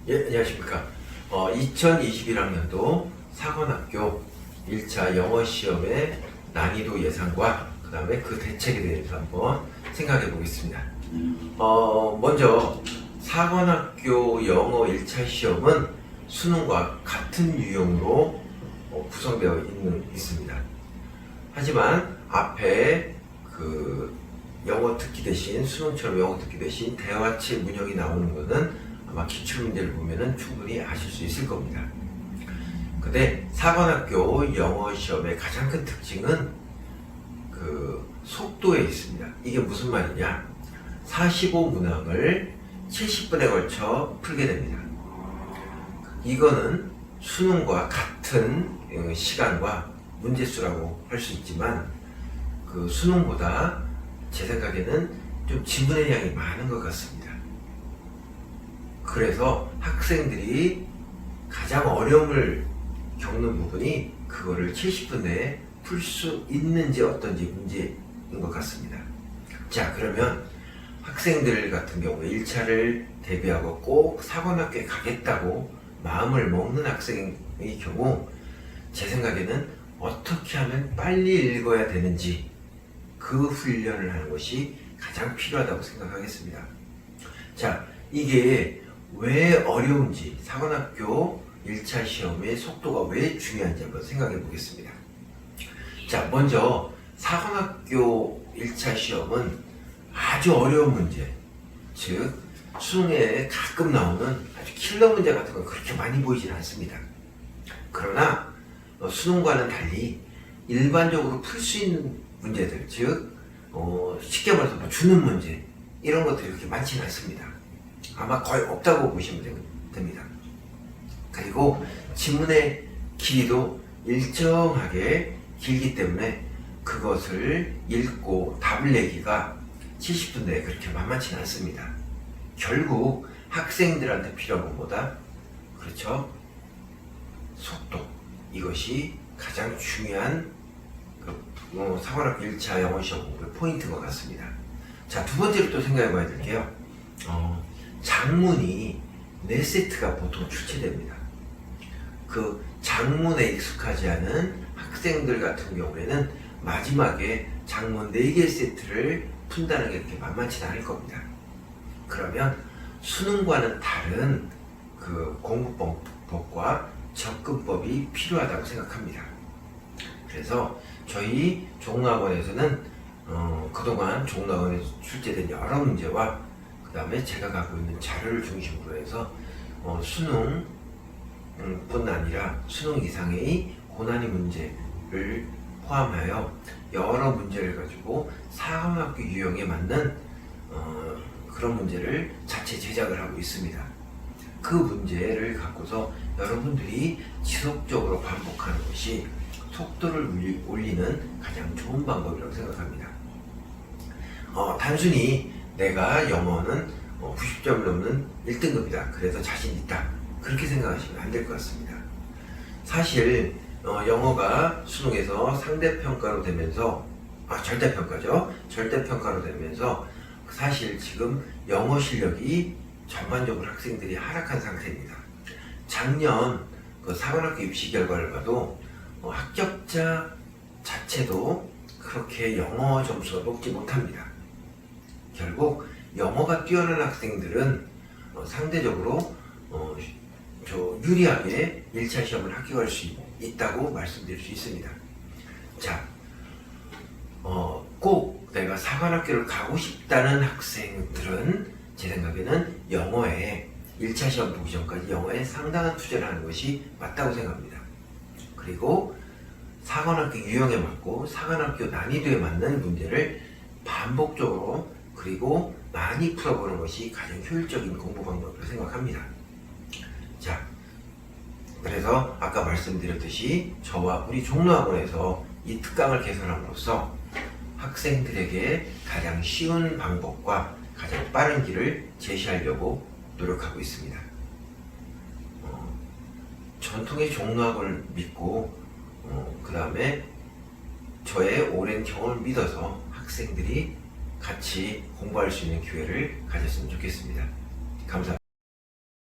예, 안녕하십니까. 2021학년도 사관학교 1차 영어 시험의 난이도 예상과 그 다음에 그 대책에 대해서 한번 생각해 보겠습니다. 먼저 사관학교 영어 1차 시험은 수능과 같은 유형으로 구성되어 있습니다. 하지만 앞에 그 영어 듣기 대신 수능처럼 영어 듣기 대신 대화체 문형이 나오는 것은 아마 기출문제를 보면은 충분히 아실 수 있을 겁니다. 근데 사관학교 영어 시험의 가장 큰 특징은 그 속도에 있습니다. 이게 무슨 말이냐? 45문항을 70분에 걸쳐 풀게 됩니다. 이거는 수능과 같은 시간과 문제수라고 할 수 있지만 그 수능보다 제 생각에는 좀 지문의 양이 많은 것 같습니다. 그래서 학생들이 가장 어려움을 겪는 부분이 그거를 70분 내에 풀 수 있는지 어떤지 문제인 것 같습니다. 자, 그러면 학생들 같은 경우에 1차를 대비하고 꼭 사관학교에 가겠다고 마음을 먹는 학생의 경우 제 생각에는 어떻게 하면 빨리 읽어야 되는지 그 훈련을 하는 것이 가장 필요하다고 생각하겠습니다. 자, 이게 왜 어려운지, 사관학교 1차 시험의 속도가 왜 중요한지 한번 생각해 보겠습니다. 자, 먼저 사관학교 1차 시험은 아주 어려운 문제, 즉 수능에 가끔 나오는 아주 킬러 문제 같은 건 그렇게 많이 보이진 않습니다. 그러나 수능과는 달리 일반적으로 풀 수 있는 문제들, 즉 쉽게 말해서 주는 문제, 이런 것들이 그렇게 많지는 않습니다. 아마 거의 없다고 보시면 됩니다. 그리고 지문의 길이도 일정하게 길기 때문에 그것을 읽고 답을 내기가 70분 내에 그렇게 만만치는 않습니다. 결국 학생들한테 필요한 것보다 그렇죠, 속도, 이것이 가장 중요한 사관학교 1차 영어 시험 공부의 포인트인 것 같습니다. 자, 두 번째로 또 생각해 봐야 될 게요. 장문이 4세트가 보통 출제됩니다. 그 장문에 익숙하지 않은 학생들 같은 경우에는 마지막에 장문 4개 세트를 푼다는 게 그렇게 만만치 않을 겁니다. 그러면 수능과는 다른 그 공부법과 접근법이 필요하다고 생각합니다. 그래서 저희 종로학원에서는 그동안 종로학원에서 출제된 여러 문제와 그 다음에 제가 갖고 있는 자료를 중심으로 해서 수능뿐 아니라 수능 이상의 고난이 문제를 포함하여 여러 문제를 가지고 사관학교 유형에 맞는 그런 문제를 자체 제작을 하고 있습니다. 그 문제를 갖고서 여러분들이 지속적으로 반복하는 것이 속도를 올리는 가장 좋은 방법이라고 생각합니다. 단순히 내가 영어는 90점을 넘는 1등급이다, 그래서 자신 있다, 그렇게 생각하시면 안 될 것 같습니다. 사실 영어가 수능에서 상대평가로 되면서 절대평가죠. 절대평가로 되면서 사실 지금 영어 실력이 전반적으로 학생들이 하락한 상태입니다. 작년 그 사관학교 입시 결과를 봐도 합격자 자체도 그렇게 영어 점수가 높지 못합니다. 결국 영어가 뛰어난 학생들은 상대적으로 유리하게 1차 시험을 합격할 수 있다고 말씀드릴 수 있습니다. 자, 꼭 내가 사관학교를 가고 싶다는 학생들은 제 생각에는 영어에 1차 시험 보기 전까지 영어에 상당한 투자를 하는 것이 맞다고 생각합니다. 그리고 사관학교 유형에 맞고 사관학교 난이도에 맞는 문제를 반복적으로 그리고 많이 풀어보는 것이 가장 효율적인 공부 방법이라고 생각합니다. 자, 그래서 아까 말씀드렸듯이 저와 우리 종로학원에서 이 특강을 개설함으로써 학생들에게 가장 쉬운 방법과 가장 빠른 길을 제시하려고 노력하고 있습니다. 전통의 종로학원을 믿고 그 다음에 저의 오랜 경험을 믿어서 학생들이 같이 공부할 수 있는 기회를 가졌으면 좋겠습니다. 감사합니다.